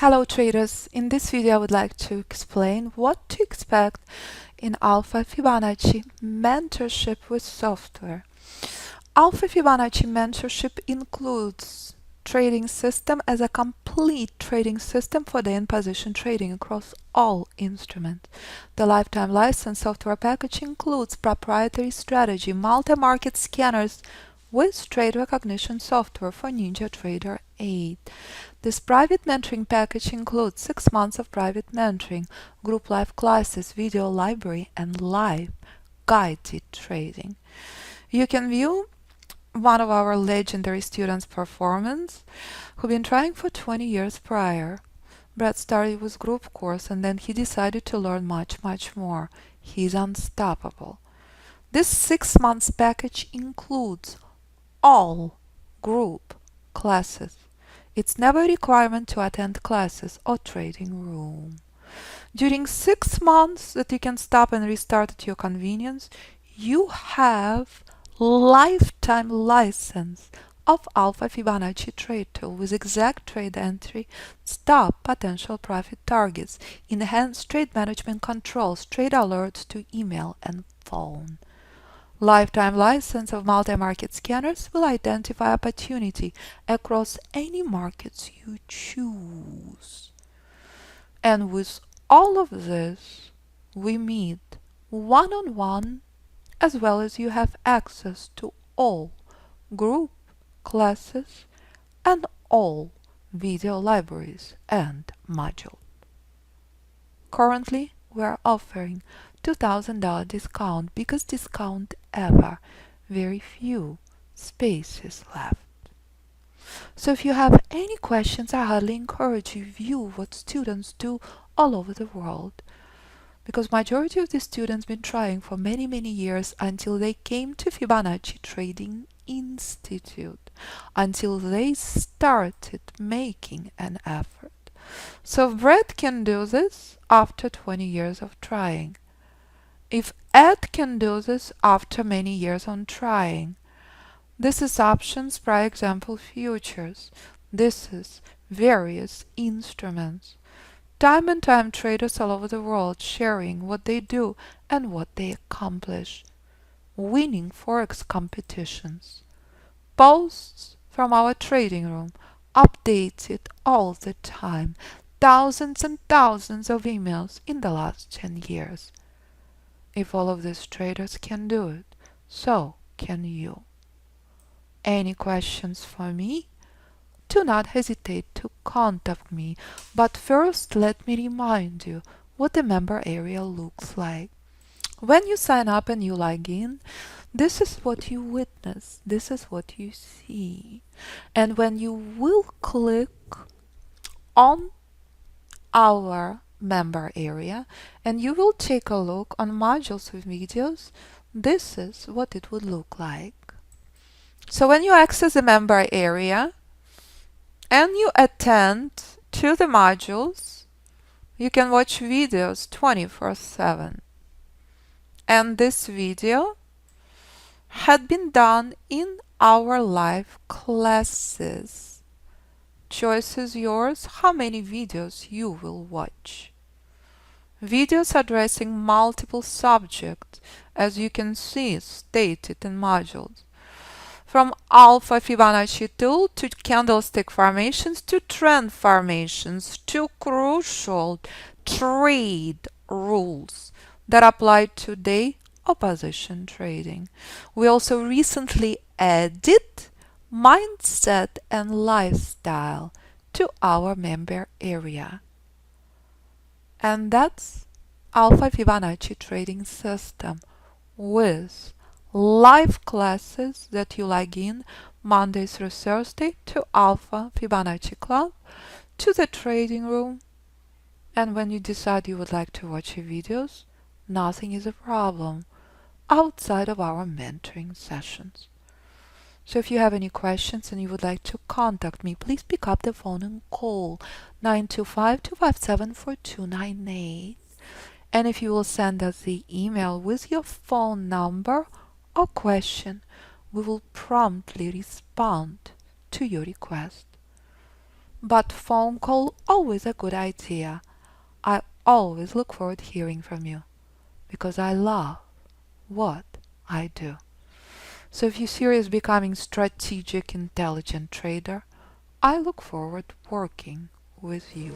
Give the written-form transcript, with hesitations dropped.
Hello traders, in this video I would like to explain what to expect in Alpha Fibonacci mentorship with software. Alpha Fibonacci mentorship includes trading system as a complete trading system for the in-position trading across all instruments. The lifetime license software package includes proprietary strategy, multi-market scanners with trade recognition software for NinjaTrader 8. This private mentoring package includes 6 months of private mentoring, group live classes, video library, and live guided trading. You can view one of our legendary students' performance who've been trying for 20 years prior. Brad started with group course and then he decided to learn much more. He's unstoppable. This 6 months package includes all group classes. It's never a requirement to attend classes or trading room. During 6 months that you can stop and restart at your convenience, you have lifetime license of Alpha Fibonacci trade tool with exact trade entry, stop potential profit targets, enhanced trade management controls, trade alerts to email and phone. Lifetime license of multi-market scanners will identify opportunity across any markets you choose. And with all of this, we meet one-on-one, as well as you have access to all group classes and all video libraries and modules. Currently, we are offering $2,000 discount because discount ever, very few spaces left. So if you have any questions, I highly encourage you view what students do all over the world, because majority of the students been trying for many years until they came to Fibonacci Trading Institute, until they started making an effort. So Brett can do this after 20 years of trying. If Ed can do this after many years on trying, this is options, for example, futures. This is various instruments. Time and time traders all over the world sharing what they do and what they accomplish. Winning Forex competitions. Posts from our trading room, updated all the time. Thousands and thousands of emails in the last 10 years. If all of these traders can do it, so can you. Any questions for me? Do not hesitate to contact me, but first let me remind you what the member area looks like. When you sign up and you log in, this is what you witness, this is what you see. And when you will click on our member area and you will take a look on modules with videos, this is what it would look like. So when you access the member area and you attend to the modules, you can watch videos 24/7. And this video had been done in our live classes. Choice is yours how many videos you will watch. Videos addressing multiple subjects, as you can see stated in modules. From Alpha Fibonacci tool to candlestick formations to trend formations to crucial trade rules that apply to day or position trading. We also recently added mindset and lifestyle to our member area. And that's Alpha Fibonacci trading system with live classes that you log in Monday through Thursday to Alpha Fibonacci Club, to the trading room, and when you decide you would like to watch your videos, nothing is a problem outside of our mentoring sessions. So if you have any questions and you would like to contact me, please pick up the phone and call 925-257-4298. And if you will send us the email with your phone number or question, we will promptly respond to your request. but phone call always a good idea. I always look forward to hearing from you because I love what I do. So if you're serious becoming strategic, intelligent trader, I look forward to working with you.